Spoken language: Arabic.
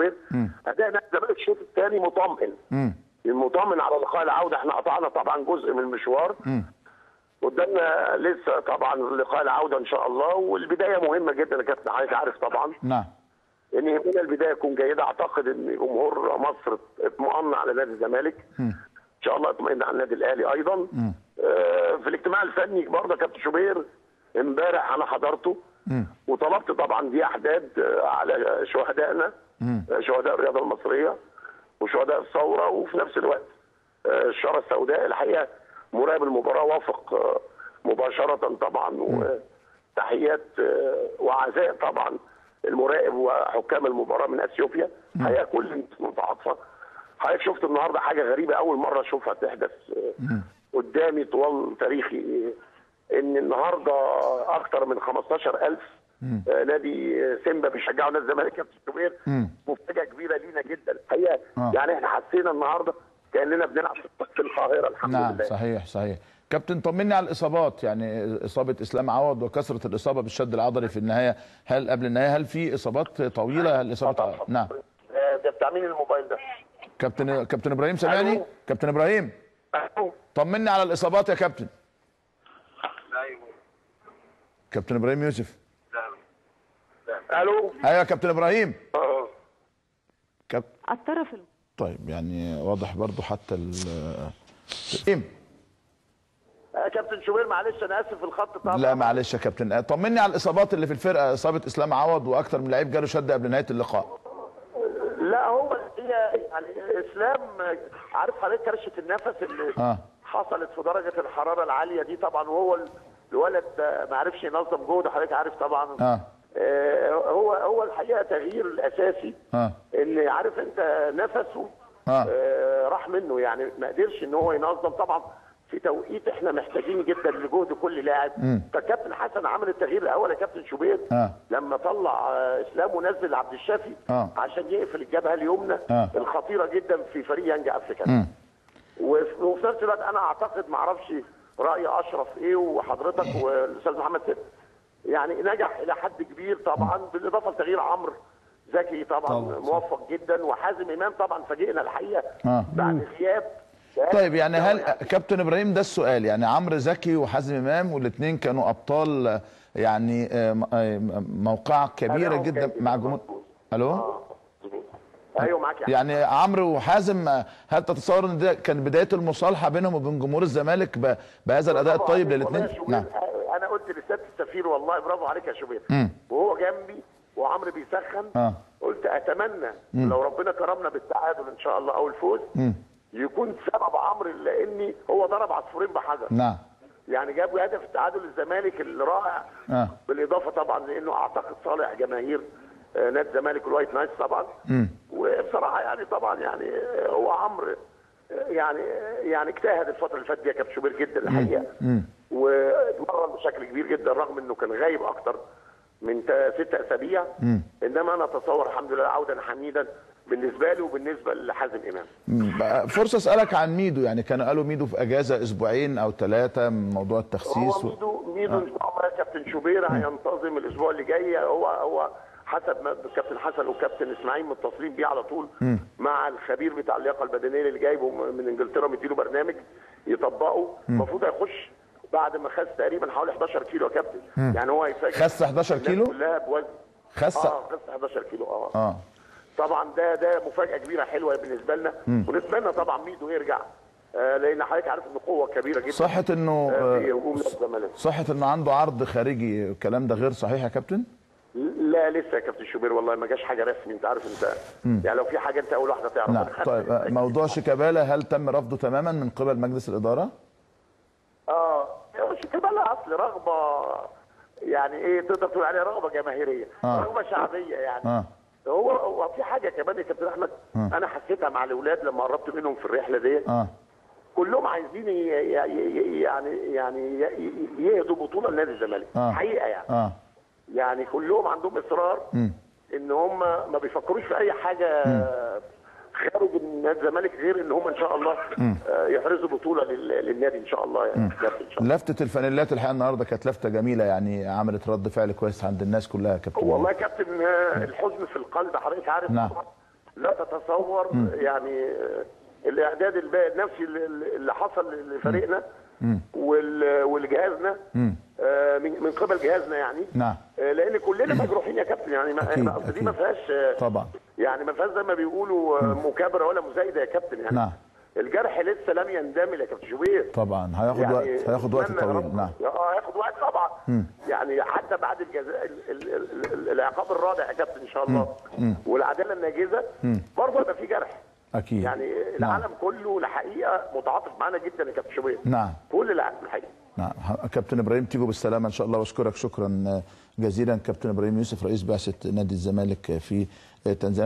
اداء نادي الزمالك الشوط الثاني مطمئن. المطمئن على لقاء العوده. احنا قطعنا طبعا جزء من المشوار. قدامنا لسه طبعا لقاء العوده ان شاء الله، والبدايه مهمه جدا يا كابتن، حضرتك عارف طبعا. نعم. ان يهمنا البدايه تكون جيده. اعتقد ان جمهور مصر اطمئن على نادي الزمالك. ان شاء الله اطمئن على النادي الاهلي ايضا. في الاجتماع الفني برضه يا كابتن شوبير امبارح انا حضرته، وطلبت طبعا دي احداد على شهدائنا، شهداء الرياضه المصريه وشهداء الثوره، وفي نفس الوقت الشاره السوداء. الحقيقه مراقب المباراه وافق مباشره طبعا، وتحيات وعزاء طبعا المراقب وحكام المباراه من اثيوبيا. الحقيقه كل الناس متعاطفه. حضرتك شفت النهارده حاجه غريبه اول مره اشوفها تحدث قدامي طوال تاريخي، ان النهارده اكثر من 15,000 نادي سيمبا بيشجعوا نادي الزمالك يا كابتن شوبير. مفاجاه كبيره لينا جدا الحقيقه. يعني احنا حسينا النهارده كاننا بنلعب في القاهره الحمد لله. نعم صحيح صحيح. كابتن طمني على الاصابات، يعني اصابه اسلام عوض وكثره الاصابه بالشد العضلي في النهايه، هل قبل النهايه هل في اصابات طويله؟ هل اصابات نعم. ده بتاع مين الموبايل ده؟ كابتن ابراهيم سامعني؟ كابتن ابراهيم طمني على الاصابات يا كابتن. ايوه كابتن ابراهيم يوسف. الو. ايوه يا كابتن ابراهيم. الطرف طيب يعني واضح برضو حتى كابتن شوبير معلش انا اسف في الخط طبعا. لا معلش يا كابتن، طمني على الاصابات اللي في الفرقه، اصابه اسلام عوض واكثر من لعيب جاله شد قبل نهايه اللقاء. لا هو هي يعني اسلام، عارف حضرتك كرشه النفس اللي حصلت في درجه الحراره العاليه دي طبعا، وهو الولد ما عرفش ينظم جهده، حضرتك عارف طبعا. هو الحقيقه تغيير الاساسي ان عارف انت نفسه راح منه، يعني ما قدرش ان هو ينظم طبعا في توقيت احنا محتاجين جدا لجهد كل لاعب. فكابتن حسن عمل التغيير الاول يا كابتن شوبير لما طلع اسلام ونزل عبد الشافي عشان يقفل الجبهه اليمنى الخطيره جدا في فريق يانج افريكان. وفي نفس الوقت انا اعتقد ما اعرفش راي اشرف ايه وحضرتك والاستاذ محمد سيد، يعني نجح الى حد كبير طبعا، بالاضافه لتغيير عمرو زكي طبعا موفق جدا، وحازم امام طبعا فاجئنا الحقيقه بعد غياب. طيب يعني هل كابتن ابراهيم ده السؤال، يعني عمرو زكي وحازم امام والاثنين كانوا ابطال يعني موقعة كبيره جدا مع جمهور. الو ايوه معاك يعني عمرو وحازم، هل تتصور ان ده كان بدايه المصالحه بينهم وبين جمهور الزمالك بهذا الاداء الطيب للاثنين؟ نعم. انا قلت للسيد السفير والله برافو عليك يا شوبير، وهو جنبي وعمرو بيسخن قلت اتمنى لو ربنا كرمنا بالتعادل ان شاء الله او الفوز يكون سبب عمرو، لاني هو ضرب عصفورين بحجر. نعم. يعني جاب هدف التعادل للزمالك الرائع، بالاضافه طبعا لانه اعتقد صالح جماهير نادي الزمالك الوايت نايتس طبعا. وبصراحه يعني طبعا يعني هو عمرو يعني اجتهد الفتره اللي فاتت دي يا كابتن شوبير جدا الحقيقه، واتمرن بشكل كبير جدا رغم انه كان غايب اكتر من 6 اسابيع. انما انا اتصور الحمد لله عودا حميدا بالنسبه له وبالنسبه لحازم امام. فرصه اسالك عن ميدو، يعني كانوا قالوا ميدو في اجازه اسبوعين او 3 من موضوع التخسيس. هو ميدو ان شاء الله يا كابتن شوبير هينتظم الاسبوع اللي جاي. هو حسب ما الكابتن حسن والكابتن اسماعيل متصلين بيه على طول مع الخبير بتاع اللياقه البدنيه اللي جايبه من انجلترا، مديله برنامج يطبقه. المفروض هيخش بعد ما خس تقريبا حوالي 11 كيلو يا كابتن. يعني هو هيفاجئ خس 11 كيلو كلها بوزن خس 11 كيلو. طبعا ده مفاجاه كبيره حلوه بالنسبه لنا، ونتمنى طبعا ميدو يرجع، لان حضرتك عارف انه قوه كبيره جدا. صحه انه عنده عرض خارجي، الكلام ده غير صحيح يا كابتن؟ لا لسه يا كابتن شوبير والله ما جاش حاجه رسمي، انت عارف انت يعني لو في حاجه انت اول واحده تعرف. نعم. طيب موضوع شيكابالا هل تم رفضه تماما من قبل مجلس الاداره؟ شيكابالا اصل رغبه، يعني ايه تقدر تقول عليها رغبه جماهيريه، رغبه شعبيه يعني. هو في حاجه كمان يا كابتن احمد انا حسيتها مع الاولاد لما قربت منهم في الرحله دي. كلهم عايزين يعني يهدوا بطوله لنادي الزمالك حقيقه يعني. يعني كلهم عندهم اصرار ان هم ما بيفكروش في اي حاجه خارج نادي الزمالك غير ان هم ان شاء الله يحرزوا بطوله للنادي ان شاء الله يعني. لفته الفانيلات الحقيقه النهارده كانت لفته جميله، يعني عملت رد فعل كويس عند الناس كلها يا كابتن. والله يا كابتن الحزن في القلب حضرتك عارف. نعم. لا تتصور يعني الاعداد النفسي اللي حصل لفريقنا ولجهازنا من قبل جهازنا يعني. نعم. لان كلنا مجروحين يا كابتن يعني. دي ما فيهاش طبعا يعني، ما فيهاش زي ما بيقولوا مكابره ولا مزايده يا كابتن يعني. نعم. الجرح لسه لم يندمل يا كابتن شوبير. طبعا هياخد يعني وقت، هياخد وقت طويل. نعم. هياخد وقت طبعا. يعني حتى بعد العقاب الرادع يا كابتن ان شاء الله والعداله الناجزه برضه هيبقى في جرح اكيد. يعني العالم كله الحقيقه متعاطف معانا جدا يا كابتن شوبير. نعم. كل العالم الحقيقه. نعم. كابتن ابراهيم تيجوا بالسلامه ان شاء الله، واشكرك شكرا جزيلا كابتن ابراهيم يوسف رئيس بعثه نادي الزمالك في تنزانيا.